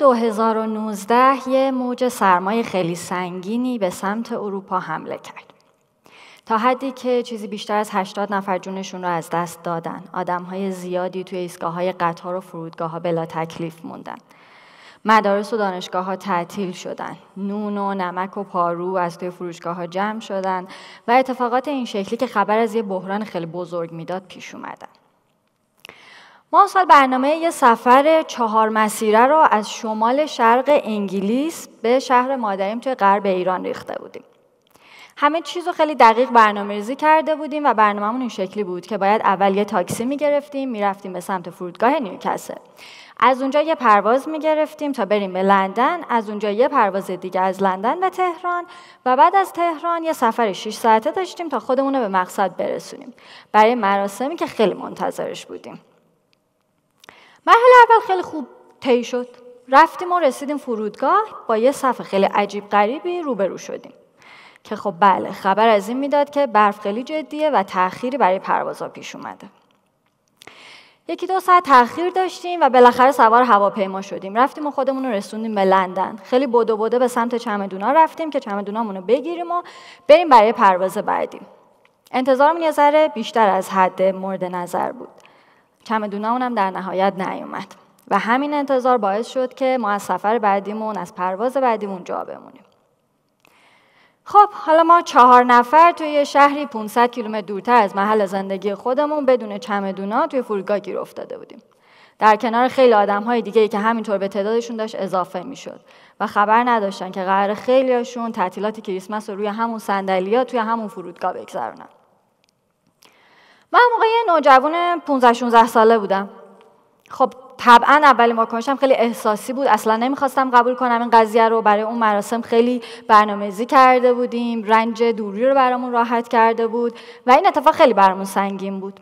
2019 یه موج سرمای خیلی سنگینی به سمت اروپا حمله کرد. تا حدی که چیزی بیشتر از 80 نفر جونشون رو از دست دادن. آدم‌های زیادی توی ایستگاه‌های قطار و فرودگاه‌ها بلا تکلیف موندن. مدارس و دانشگاه‌ها تعطیل شدن. نون و نمک و پارو از توی فروشگاه‌ها جمع شدن و اتفاقات این شکلی که خبر از یه بحران خیلی بزرگ میداد پیش اومدن. ما سال برنامه یه سفر 4 مسیره رو از شمال شرق انگلیس به شهر مادریم توی غرب ایران ریخته بودیم. همه چیز رو خیلی دقیق برنامه‌ریزی کرده بودیم و برنامه‌مون این شکلی بود که باید اول یه تاکسی می‌گرفتیم، می‌رفتیم به سمت فرودگاه نیوکاسل. از اونجا یه پرواز می‌گرفتیم تا بریم به لندن، از اونجا یه پرواز دیگه از لندن به تهران و بعد از تهران یه سفر 6 ساعته داشتیم تا خودمون رو به مقصد برسونیم. برای مراسمی که خیلی منتظرش بودیم. مرحله اول خیلی خوب طی شد. رفتیم و رسیدیم فرودگاه، با یه صف خیلی عجیب غریبی روبرو شدیم. که خب بله، خبر از این میداد که برف خیلی جدیه و تأخیری برای پروازها پیش اومده. 1-2 ساعت تأخیر داشتیم و بالاخره سوار هواپیما شدیم. رفتیم و خودمون رو رسوندیم به لندن. خیلی بدو به سمت چمدونا رفتیم که چمدونامون رو بگیریم و بریم برای پرواز بعدی. انتظارمون یه ذره بیشتر از حد مورد نظر بود. چمدونامون هم در نهایت نیومد و همین انتظار باعث شد که ما از سفر بعدیمون، از پرواز بعدیمون جا بمونیم. خب حالا ما 4 نفر توی یه شهری 500 کیلومتر دورتر از محل زندگی خودمون بدون چمدونا توی فرودگاه گیر افتاده بودیم. در کنار خیلی آدم‌های دیگه‌ای که همینطور به تعدادشون داشت اضافه می‌شد و خبر نداشتن که قراره خیلیاشون تعطیلات کریسمس رو روی همون صندلی‌ها توی همون فرودگاه بگذرونن. من موقع یه نوجوان 15-16 ساله بودم. خب طبعا اولین واکنشم خیلی احساسی بود. اصلا نمیخواستم قبول کنم این قضیه رو. برای اون مراسم خیلی برنامه‌ریزی کرده بودیم، رنج دوری رو برامون راحت کرده بود و این اتفاق خیلی برامون سنگین بود.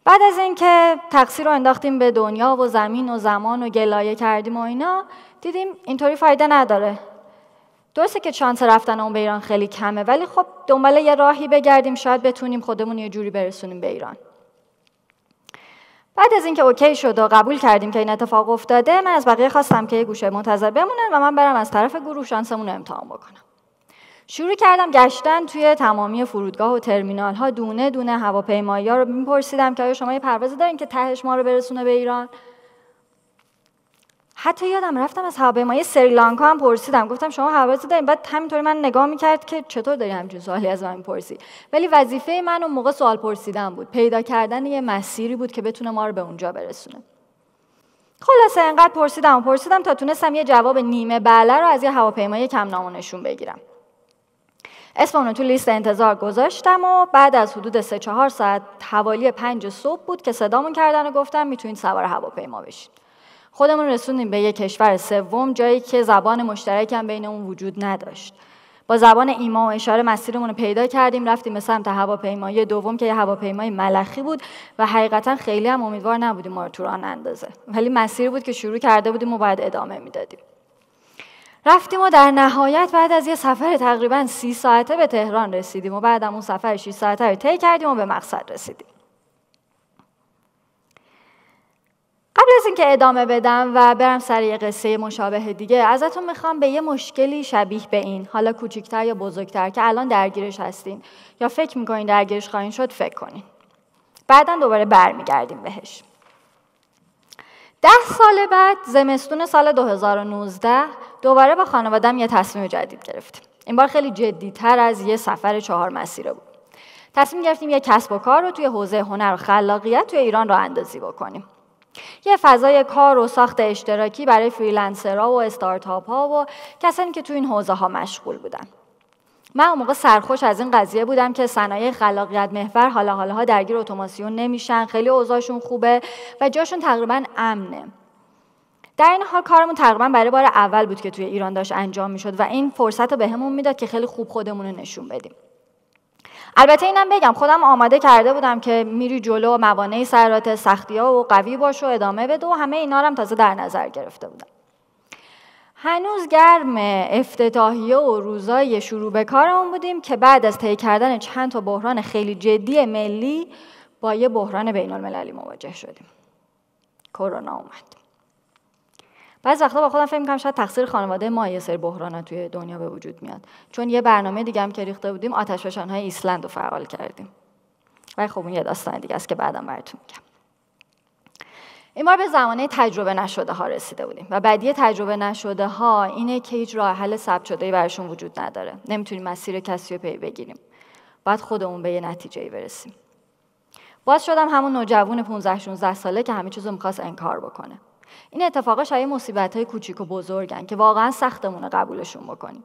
بعد از اینکه تقصیر رو انداختیم به دنیا و زمین و زمان و گلایه کردیم و اینا، دیدیم اینطوری فایده نداره. درسته که شانس رفتن اون به ایران خیلی کمه، ولی خب دنبال یه راهی بگردیم، شاید بتونیم خودمون یه جوری برسونیم به ایران. بعد از اینکه اوکی شد و قبول کردیم که این اتفاق افتاده، من از بقیه خواستم که یه گوشه منتظر بمونن و من برم از طرف گروه شانسمون رو امتحان بکنم. شروع کردم گشتن توی تمامی فرودگاه و ترمینال ها، دونه دونه هواپیمایی‌ها رو میپرسیدم که آیا شما یه پروازی دارین که تهش ما رو برسونه به ایران؟ حتی یادم رفتم از هواپیمای سریلانکا هم پرسیدم، گفتم شما هوایی دارین؟ بعد همینطوری من نگاه میکرد که چطور داری همچین سوالی از من میپرسی. ولی وظیفه من اون موقع سوال پرسیدن بود، پیدا کردن یه مسیری بود که بتونه ما رو به اونجا برسونه. خلاصه انقدر پرسیدم تا تونستم یه جواب نیمه بله رو از یه هواپیمای کم نام و نشون بگیرم. اسمم رو تو لیست انتظار گذاشتم و بعد از حدود 3-4 ساعت حوالی 5 صبح بود که صدامون کردن و گفتن میتونید سوار هواپیما بشید. خودمون رسوندیم به یک کشور سوم، جایی که زبان مشترکی هم بین اون وجود نداشت. با زبان ایما و اشاره مسیرمون رو پیدا کردیم، رفتیم به سمت هواپیمای دوم که یه هواپیمای ملخی بود و حقیقتا خیلی هم امیدوار نبودیم ما رو تو راه اندازه، ولی مسیر بود که شروع کرده بودیم و باید ادامه میدادیم. رفتیم و در نهایت بعد از یه سفر تقریبا 30 ساعته به تهران رسیدیم و بعد اون سفر 6 ساعته رو طی کردیم و به مقصد رسیدیم. قبل از اینکه ادامه بدم و برم سر یه قصه مشابه دیگه، ازتون میخوام به یه مشکلی شبیه به این، حالا کوچیک‌تر یا بزرگتر، که الان درگیرش هستین یا فکر میکنین درگیرش خواهین شد فکر کنین. بعداً دوباره برمیگردیم بهش. 10 سال بعد، زمستون سال 2019، دوباره با خانواده‌ام یه تصمیم جدید گرفتیم. این بار خیلی جدی‌تر از یه سفر 4 مسیره بود. تصمیم گرفتیم یه کسب و کار رو توی حوزه هنر و خلاقیت توی ایران راه اندازی بکنیم. یه فضای کار و ساخت اشتراکی برای فریلنسرها و استارتاپ‌ها و کسانی که تو این حوزه‌ها مشغول بودن. من اون موقع سرخوش از این قضیه بودم که صنایع خلاقیت محور حالا درگیر اتوماسیون نمیشن، خیلی اوضاعشون خوبه و جاشون تقریبا امنه. در این حال کارمون تقریبا برای بار اول بود که توی ایران داشت انجام میشد و این فرصت رو بهمون میداد که خیلی خوب خودمون رو نشون بدیم. البته اینم بگم خودم آماده کرده بودم که میری جلو، موانع سرات، سختی‌ها و قوی باش و ادامه بده و همه اینا رو هم تازه در نظر گرفته بودم. هنوز گرم افتتاحیه و روزای شروع به کارمون بودیم که بعد از طی کردن چند تا بحران خیلی جدی ملی با یه بحران بین‌المللی مواجه شدیم. کرونا اومد. بعضی وقتا با خودم فکر می‌کنم شاید تقصیر خانواده ما یه سری بحرانات توی دنیا به وجود میاد، چون یه برنامه دیگه هم که ریخته بودیم آتشفشان‌های ایسلند رو فعال کردیم. ولی خب اون یه داستان دیگه است که بعداً براتون میگم. این بار به زمانه تجربه نشده ها رسیده بودیم و بدیه تجربه نشده ها اینه که هیچ راه حل ثبت شده‌ای براشون وجود نداره. نمیتونیم مسیر کسی رو پی بگیریم. باید خودمون به یه نتیجه‌ای برسیم. باز شدم همون نوجوان 15-16 ساله که همه چیزو می‌خواست انکار بکنه. این اتفاقا شاید مصیبت‌های کوچیک و بزرگن که واقعا سختمونه قبولشون بکنیم.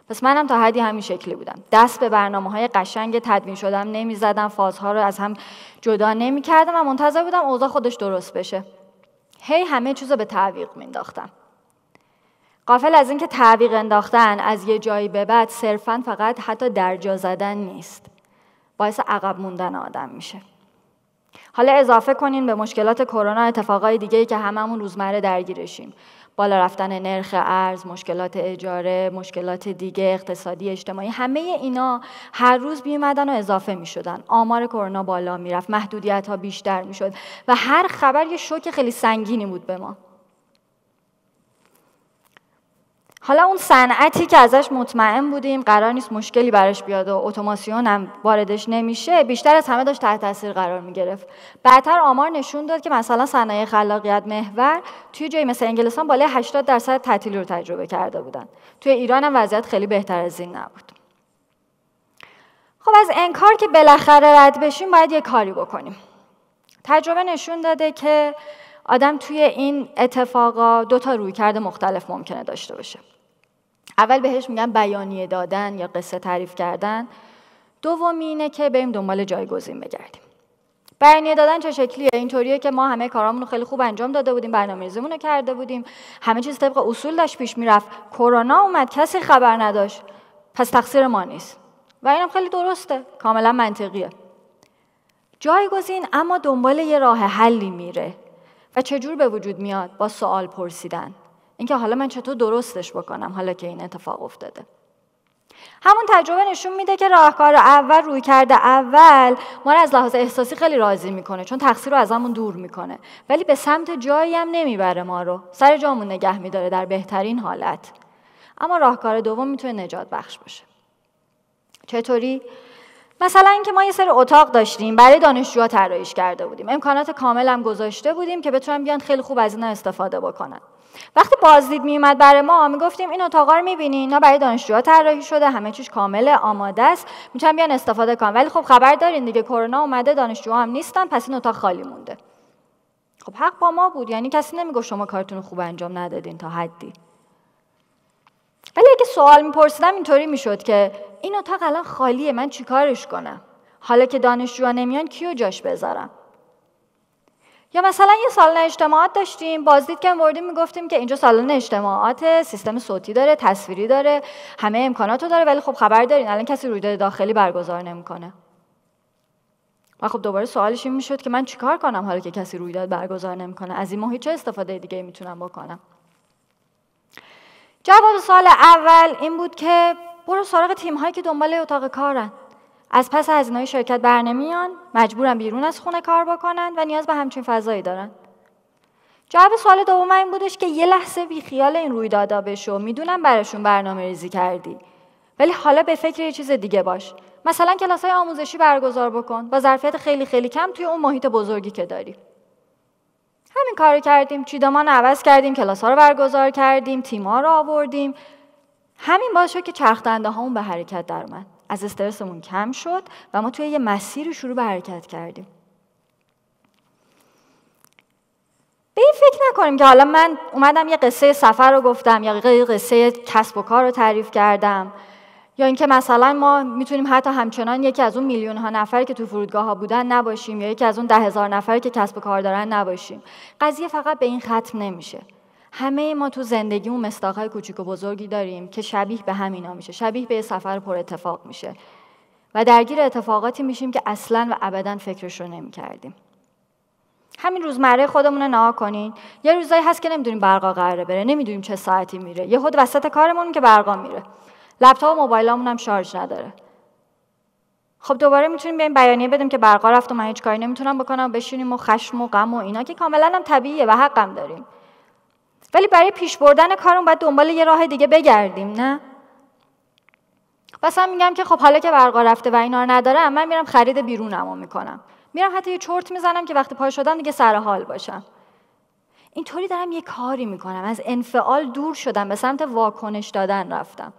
پس منم تا حدی همین شکلی بودم. دست به برنامه‌های قشنگ تدوین شدم نمی‌زدم، فازها رو از هم جدا نمی‌کردم و منتظر بودم اوضاع خودش درست بشه. همه چیزو به تعویق مینداختم. غافل از اینکه تعویق انداختن از یه جایی به بعد صرفاً فقط حتی درجا زدن نیست. باعث عقب موندن آدم میشه. حالا اضافه کنین به مشکلات کرونا اتفاقای دیگه‌ای که هممون روزمره درگیرشیم. بالا رفتن نرخ ارز، مشکلات اجاره، مشکلات دیگه اقتصادی، اجتماعی، همه اینا هر روز میومدن و اضافه میشدن. آمار کرونا بالا میرفت، محدودیت‌ها بیشتر میشد و هر خبر یه شوک خیلی سنگینی بود به ما. حالا اون صنعتی که ازش مطمئن بودیم قرار نیست مشکلی براش بیاد و اتوماسیون هم واردش نمیشه، بیشتر از همه داشت تحت تاثیر قرار میگرفت. بعدتر آمار نشون داد که مثلا صنایع خلاقیت محور توی جایی مثل انگلستان بالای 80% تعطیلی رو تجربه کرده بودن. توی ایران هم وضعیت خیلی بهتر از این نبود. خب از انکار که بالاخره رد بشیم باید یه کاری بکنیم. تجربه نشون داده که آدم توی این اتفاقا 2 تا رویکرد مختلف ممکنه داشته باشه. اول بهش میگن بیانیه دادن یا قصه تعریف کردن. دومی اینه که بریم دنبال جایگزین بگردیم. بیانیه دادن چه شکلیه؟ اینطوریه که ما همه کارامون رو خیلی خوب انجام داده بودیم، برنامه‌ریزیمون رو کرده بودیم، همه چیز طبق اصول داشت پیش میرفت. کرونا اومد، کسی خبر نداشت. پس تقصیر ما نیست. و اینم خیلی درسته، کاملا منطقیه. جایگزین اما دنبال یه راه حلی میره. و چجور به وجود میاد؟ با سوال پرسیدن. اینکه حالا من چطور درستش بکنم حالا که این اتفاق افتاده. همون تجربه نشون میده که راهکار اول، رویکرد اول ما رو از لحاظ احساسی خیلی راضی میکنه، چون تقصیر رو ازمون دور میکنه، ولی به سمت جایی هم نمیبره، ما رو سر جامون نگه میداره در بهترین حالت. اما راهکار دوم میتونه نجات بخش باشه. چطوری؟ مثلا اینکه ما یه سری اتاق داشتیم برای دانشجوها طراحیش کرده بودیم، امکانات کامل هم گذاشته بودیم که بتونن بیان خیلی خوب از اینا استفاده بکنن. وقتی بازدید میومد برای ما میگفتیم این اتاقا رو میبینین، اینا برای دانشجوها طراحی شده، همه چیز کامله، آماده است، میتونن بیان استفاده کنن. ولی خب خبر دارین دیگه کرونا اومده، دانشجوها هم نیستن، پس این اتاق خالی مونده. خب حق با ما بود، یعنی کسی نمیگفت شما کارتون رو خوب انجام ندادین تا حدی. ولی اگه سوال میپرسیدم اینطوری میشد که این اتاق الان خالیه، من چیکارش کنم؟ حالا که دانشجوها نمیان کیو جاش بذارم؟ یا مثلا یه سالن اجتماعات داشتیم، بازدید که آوردیم میگفتیم که اینجا سالن اجتماعات، سیستم صوتی داره، تصویری داره، همه امکاناتو داره، ولی خب خبر دارین الان کسی رویداد داخلی برگزار نمیکنه. و خب دوباره سوالش این میشد که من چیکار کنم حالا که کسی رویداد برگزار نمیکنه؟ از این محیط چه استفاده دیگه میتونم بکنم؟ جواب سوال اول این بود که برو سراغ تیم‌هایی که دنبال اتاق کارن. از پس هزینه‌های شرکت برنمیان، مجبورن بیرون از خونه کار بکنن و نیاز به همچین فضایی دارن. جواب سوال دوم این بودش که یه لحظه بیخیال این رویدادها بشو، میدونم براشون برنامه‌ریزی کردی، ولی حالا به فکر یه چیز دیگه باش. مثلا کلاس‌های آموزشی برگزار بکن با ظرفیت خیلی خیلی کم توی اون محیط بزرگی که داری. همین کارو کردیم، چیدمان عوض کردیم، کلاس‌ها رو برگزار کردیم، تیم‌ها رو آوردیم. همین باعث شد که چرخ‌دنده‌هامون به حرکت در اومد. از استرسمون کم شد و ما توی یه مسیر شروع به حرکت کردیم. به این فکر نکنیم که حالا من اومدم یه قصه سفر رو گفتم یا یه قصه کسب و کار رو تعریف کردم یا اینکه مثلا ما میتونیم حتی همچنان یکی از اون میلیون ها نفری که تو فرودگاه‌ها بودن نباشیم یا یکی از اون 10,000 نفری که کسب و کار دارن نباشیم. قضیه فقط به این ختم نمیشه. همه ما تو زندگیمون مصداق‌های کوچیک و بزرگی داریم که شبیه به همینا میشه، شبیه به یه سفر پر اتفاق میشه و درگیر اتفاقاتی میشیم که اصلاً و ابداً فکرش رو نمی‌کردیم. همین روزمره خودمون رو نگاه کنین، یه روزایی هست که نمیدونیم برقا قراره بره، نمیدونیم چه ساعتی میره، یهو وسط کارمون که برقا میره، لپتاپ و موبایلامون هم شارژ نداره. خب دوباره میتونیم بیایم بیانیه بدیم که برقا رفت و من هیچ کاری نمیتونم بکنم، بشینیم و خشم و غم و اینا که کاملاً هم طبیعیه و حقم داریم. ولی برای پیش بردن کارمون باید دنبال یه راه دیگه بگردیم، نه؟ مثلا میگم که خب حالا که برقا رفته و اینا رو ندارم، من میرم خرید بیرونمو میکنم. میرم حتی یه چرت میزنم که وقتی پا شدم دیگه سر حال باشم. اینطوری دارم یه کاری میکنم، از انفعال دور شدم، به سمت واکنش دادن رفتم.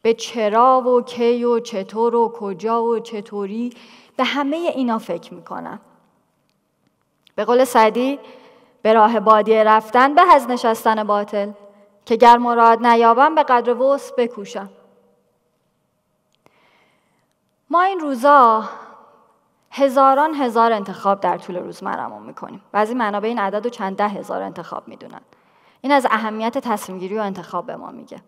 به چرا و کی و چطور و کجا و چطوری، به همه اینا فکر میکنم. به قول سعدی، به راه بادیه رفتن به از نشستن باطل، که گر مراد نیابم به قدر وسع بکوشم. ما این روزا هزاران هزار انتخاب در طول روزمره‌مون میکنیم. بعضی منابع این عدد رو چند 10,000 انتخاب میدونن. این از اهمیت تصمیم گیری و انتخاب به ما میگه.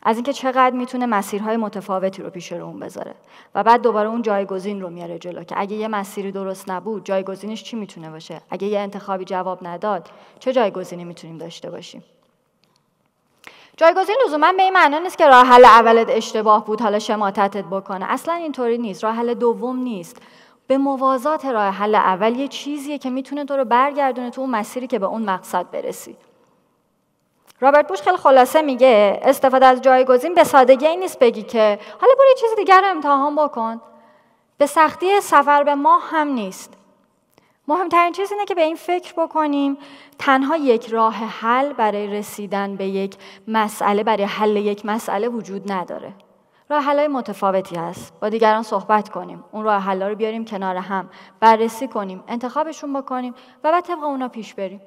از اینکه چقدر میتونه مسیرهای متفاوتی رو پیش رومون بذاره و بعد دوباره اون جایگزین رو میاره جلو که اگه یه مسیری درست نبود جایگزینش چی میتونه باشه؟ اگه یه انتخابی جواب نداد چه جایگزینی میتونیم داشته باشیم؟ جایگزین لزوما به این معنا نیست که راه حل اولت اشتباه بود حالا شماتتت بکنه. اصلا اینطوری نیست. راه حل دوم نیست. به موازات راه حل اول یه چیزیه که میتونه تو رو برگردونه تو اون مسیری که به اون مقصد برسی. رابرت بوش خیلی خلاصه میگه استفاده از جایگزین به سادگی این نیست بگی که حالا برو یه چیز دیگر رو امتحان بکن. به سختی سفر به ماه هم نیست. مهمترین چیز اینه که به این فکر بکنیم تنها یک راه حل برای رسیدن به یک مسئله، برای حل یک مسئله وجود نداره. راه حل‌های متفاوتی هست. با دیگران صحبت کنیم، اون راه حل‌ها رو بیاریم کنار هم، بررسی کنیم، انتخابشون بکنیم و بعد طبق اونا پیش بریم.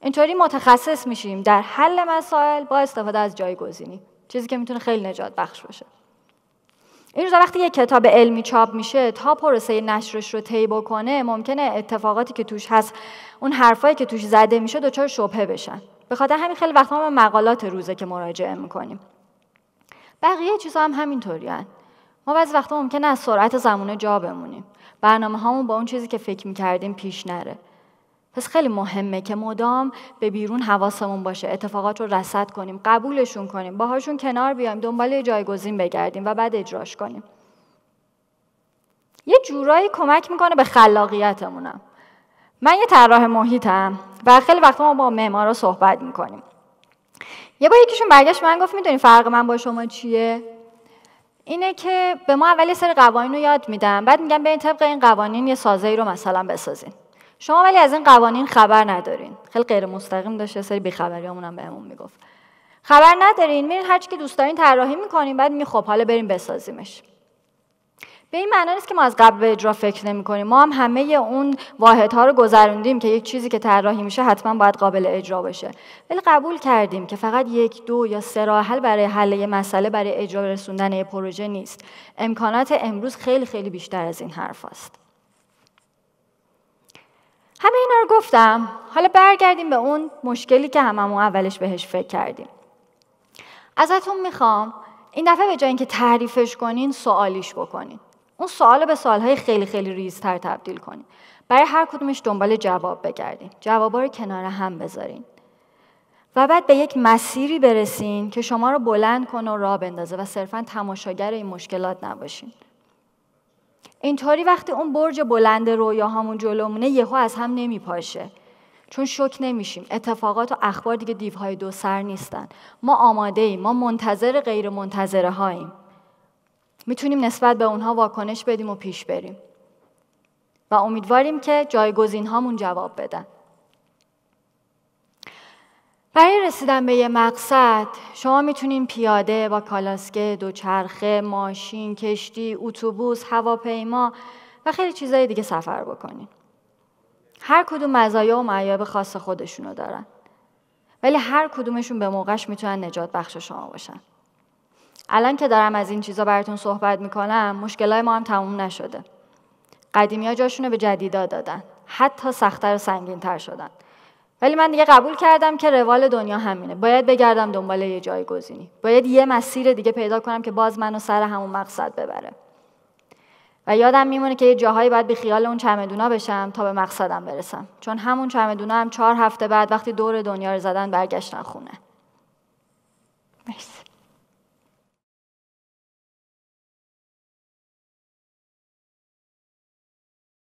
اینطوری متخصص میشیم در حل مسائل با استفاده از جایگزینی، چیزی که میتونه خیلی نجات بخش باشه. این روزا وقتی یک کتاب علمی چاپ میشه تا پروسه نشرش رو طی بکنه ممکنه اتفاقاتی که توش هست، اون حرفایی که توش زده میشه دچار شبهه بشن. به خاطر همین خیلی وقتا ما مقالات روزه که مراجعه میکنیم. بقیه چیزا هم همینطورین. ما بعضی وقتا ممکنه از سرعت زمانه جا بمونیم. برنامه‌هامون با اون چیزی که فکر میکردیم پیش نره. پس خیلی مهمه که مدام به بیرون حواسمون باشه، اتفاقات رو رصد کنیم، قبولشون کنیم، باهاشون کنار بیایم، دنبال جایگزین بگردیم و بعد اجراش کنیم. یه جورایی کمک میکنه به خلاقیتمونم. من یه طراح محیطم و خیلی وقتا ما با معمارا صحبت میکنیم. یه بار یکیشون برگشت من گفت میدونی فرق من با شما چیه؟ اینه که به ما اول یه سری قوانین رو یاد میدن، بعد میگن برین طبق این قوانین یه سازه‌ای رو مثلا بسازین. شما ولی از این قوانین خبر ندارین. خیلی غیر مستقیم داشته، سری بی‌خبریامون هم بهمون میگفت. خبر ندارین، میرین هر چی که دوست دارین طراحی میکنین، بعد میگین خب حالا بریم بسازیمش. به این معنی نیست که ما از قبل به اجرا فکر نمی‌کنیم. ما هم همه اون واحدها رو گذروندیم که یک چیزی که طراحی میشه حتما باید قابل اجرا باشه. ولی قبول کردیم که فقط 1، 2 یا 3 راه حل برای حل یه مسئله، برای اجرا رسوندن یه پروژه نیست. امکانات امروز خیلی خیلی بیشتر از این حرف است. همه اینا رو گفتم، حالا برگردیم به اون مشکلی که هممون اولش بهش فکر کردیم. ازتون میخوام این دفعه به جای اینکه تعریفش کنین سوالیش بکنین. اون سوالو به سوالهای خیلی خیلی ریزتر تبدیل کنین. برای هر کدومش دنبال جواب بگردین. جوابا رو کنار هم بذارین. و بعد به یک مسیری برسین که شما رو بلند کنه و راه بندازه و صرفاً تماشاگر این مشکلات نباشین. اینطوری وقتی اون برج بلند رویاهامون جلومونه یهو از هم نمیپاشه، چون شوک نمیشیم. اتفاقات و اخبار دیگه دیوهای دو سر نیستن. ما آماده ایم، ما منتظر غیر منتظره هاییم. میتونیم نسبت به اونها واکنش بدیم و پیش بریم و امیدواریم که جایگزین هامون جواب بدن. برای رسیدن به یه مقصد شما میتونین پیاده، با کالاسکه، دوچرخه، ماشین، کشتی، اتوبوس، هواپیما و خیلی چیزای دیگه سفر بکنین. هر کدوم مزایا و معایب خاص خودشونو دارن. ولی هر کدومشون به موقعش میتونن نجات بخش شما باشن. الان که دارم از این چیزا براتون صحبت میکنم، مشکلای ما هم تموم نشده. قدیمی‌ها جاشونو به جدیدا دادن. حتی سخت‌تر و سنگین‌تر شدن. ولی من دیگه قبول کردم که روال دنیا همینه. باید بگردم دنبال یه جایگزینی. باید یه مسیر دیگه پیدا کنم که باز منو سر همون مقصد ببره. و یادم میمونه که یه جاهایی باید بی خیال اون چمدونا بشم تا به مقصدم برسم. چون همون چمدونا هم 4 هفته بعد وقتی دور دنیا رو زدن برگشتن خونه. مرسی.